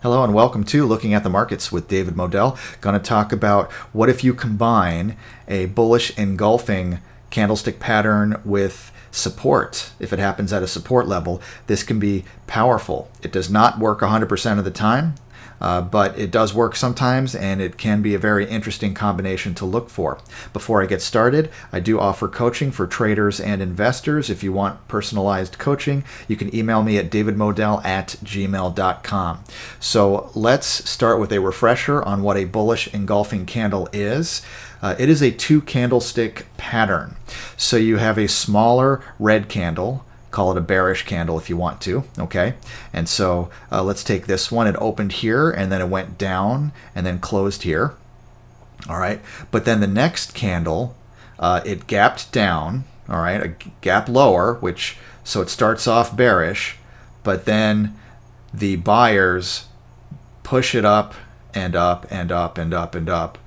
Hello and welcome to Looking at the Markets with David Modell. Going to talk about what if you combine a bullish engulfing candlestick pattern with support. If it happens at a support level, this can be powerful. It does not work 100% of the time, but it does work sometimes, and it can be a very interesting combination to look for. Before I get started, I do offer coaching for traders and investors. If you want personalized coaching, you can email me at davidmodell@gmail.com. So let's start with a refresher on what a bullish engulfing candle is. It is a two candlestick pattern. So you have a smaller red candle, call it a bearish candle if you want to, okay? And so let's take this one. It opened here, and then it went down, and then closed here, all right? But then the next candle, it gapped down, all right? A gap lower, so it starts off bearish, but then the buyers push it up and up and up and up and up,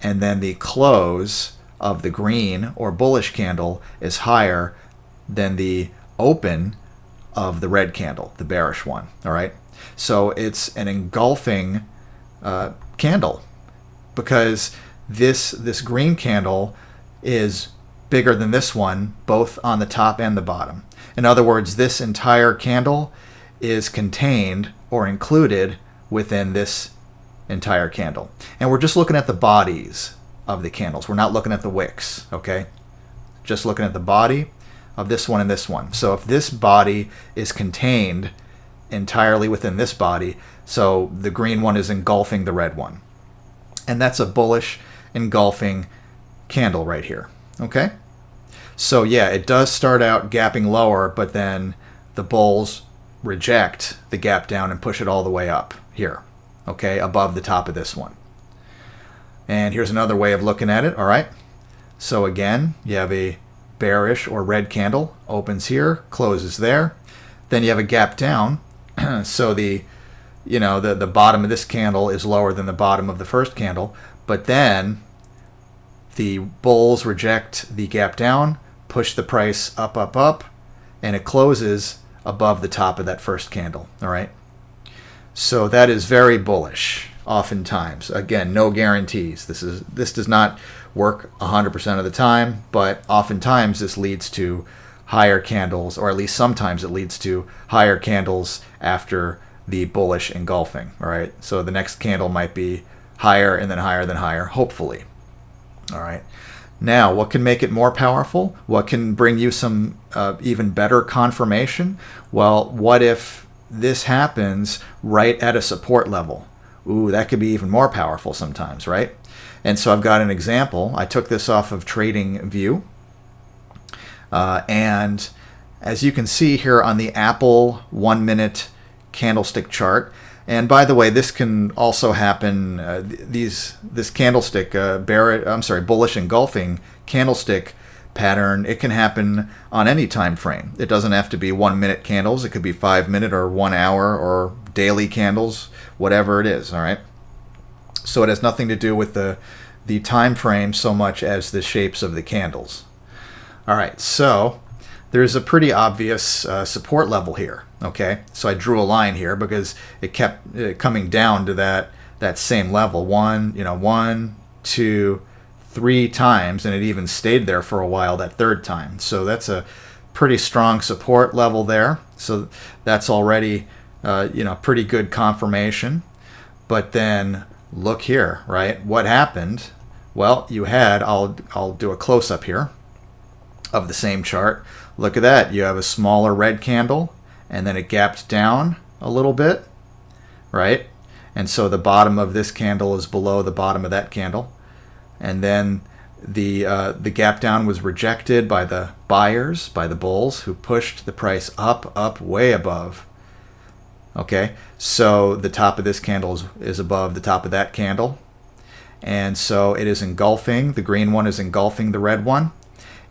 and then the close of the green or bullish candle is higher than the open of the red candle, the bearish one, all right? So it's an engulfing candle because this green candle is bigger than this one, both on the top and the bottom. In other words, this entire candle is contained or included within this entire candle. And we're just looking at the bodies of the candles. We're not looking at the wicks, okay? Just looking at the body of this one and this one. So if this body is contained entirely within this body, so the green one is engulfing the red one. And that's a bullish engulfing candle right here, okay? So yeah, it does start out gapping lower, but then the bulls reject the gap down and push it all the way up here, okay, above the top of this one. And here's another way of looking at it, all right? So again, you have a bearish or red candle, opens here, closes there. Then you have a gap down, so the bottom of this candle is lower than the bottom of the first candle, but then the bulls reject the gap down, push the price up, up, up, and it closes above the top of that first candle, all right? So that is very bullish oftentimes. Again, no guarantees. This does not work 100% of the time, but oftentimes this leads to higher candles, or at least sometimes it leads to higher candles after the bullish engulfing, all right? So the next candle might be higher and then higher than higher, hopefully, all right? Now, what can make it more powerful? What can bring you some even better confirmation? Well, what if this happens right at a support level? Ooh, that could be even more powerful sometimes, right? And so I've got an example. I took this off of TradingView. And as you can see here on the Apple 1-minute candlestick chart, and by the way, this can also happen, this candlestick, bullish engulfing candlestick pattern, it can happen on any time frame. It doesn't have to be 1-minute candles. It could be 5-minute or 1 hour or daily candles, whatever it is, all right? So it has nothing to do with the time frame so much as the shapes of the candles. All right, so there's a pretty obvious support level here, okay? So I drew a line here because it kept coming down to that same level. 1, 2, 3 times, and it even stayed there for a while that third time. So that's a pretty strong support level there. So that's already pretty good confirmation. But then look here, right? What happened? Well, you had, I'll do a close-up here of the same chart. Look at that. You have a smaller red candle, and then it gapped down a little bit, right? And so the bottom of this candle is below the bottom of that candle. And then the gap down was rejected by the buyers, by the bulls, who pushed the price up, way above. Okay, so the top of this candle is above the top of that candle. And so it is engulfing. The green one is engulfing the red one.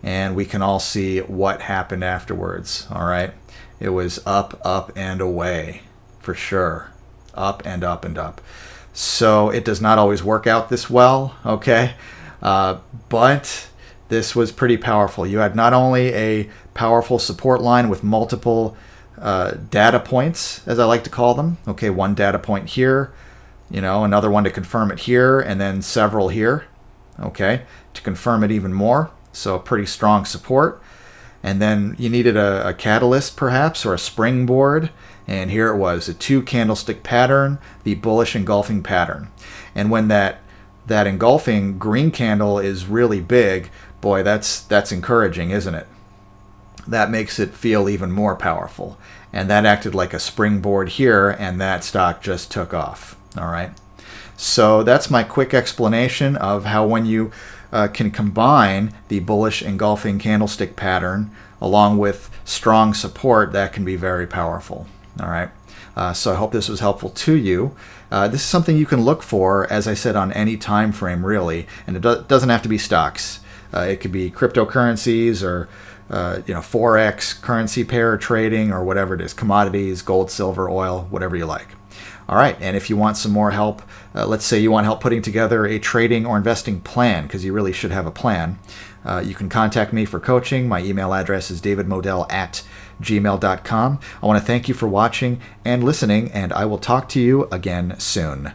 And we can all see what happened afterwards, all right? It was up, and away, for sure. Up and up and up. So it does not always work out this well, okay? But this was pretty powerful. You had not only a powerful support line with multiple data points, as I like to call them. Okay, one data point here, another one to confirm it here, and then several here, okay, to confirm it even more. So pretty strong support. And then you needed a catalyst perhaps, or a springboard. And here it was, a 2 candlestick pattern, the bullish engulfing pattern. And when that engulfing green candle is really big, boy, that's encouraging, isn't it? That makes it feel even more powerful. And that acted like a springboard here, and that stock just took off. All right. So that's my quick explanation of how when you can combine the bullish engulfing candlestick pattern along with strong support, that can be very powerful. All right. So I hope this was helpful to you. This is something you can look for, as I said, on any time frame, really. And it doesn't have to be stocks. It could be cryptocurrencies or Forex, currency pair trading, or whatever it is, commodities, gold, silver, oil, whatever you like. All right, and if you want some more help, let's say you want help putting together a trading or investing plan, because you really should have a plan, you can contact me for coaching. My email address is davidmodell@gmail.com. I want to thank you for watching and listening, and I will talk to you again soon.